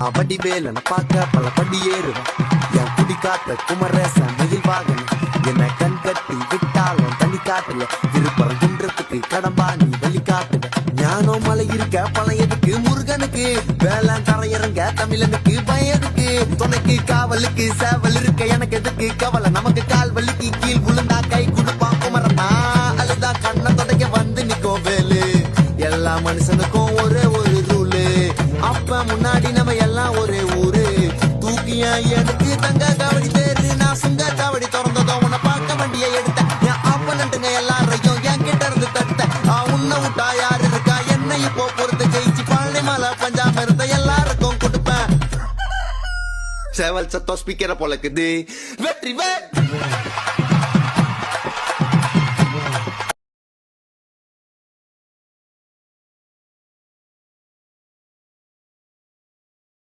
அவடி வேலன பார்க்க பல படி ஏறுவான் என் குடி காத்த குமரேச மயில் வாகன என்ன கண் கட்டி விட்டாலும் தனி காட்டுல திருப்பரம் குன்றத்துக்கு கடம்பா நீ வழி காட்டுவ ஞானம் மலை இருக்க பழையதுக்கு முருகனுக்கு வேளாண் தரையிறங்க தமிழனுக்கு பயனுக்கு துணைக்கு காவலுக்கு சேவல் இருக்க எனக்கு எதுக்கு கவலை நமக்கு கால் வலிக்கு கீழ் விழுந்தா கை கொடுப்பான் குமரனா அழுதா கண்ணை தொடக்க வந்து நிக்கும் வேலு எல்லா மனுஷனுக்கும் ஒரே ஒரு ரூலு அப்ப முன்னாடி நம்ம எல்லாம் ஒரே ஊரு தூக்கிய எனக்கு தங்க காவடி தேரு நான் சுங்க காவடி திறந்ததோ உன்னை பார்க்க வண்டியை எடுத்த என் அப்பனண்டுங்க எல்லாரையும் என் கிட்ட இருந்து தட்ட உன்னை விட்டா யாரு இருக்கா என்னை இப்போ பொறுத்து ஜெயிச்சு பழனி மலை பஞ்சாம இருந்த எல்லாருக்கும் கொடுப்பேன் சேவல் சத்தம் ஸ்பீக்கரை பொழக்குது வெற்றி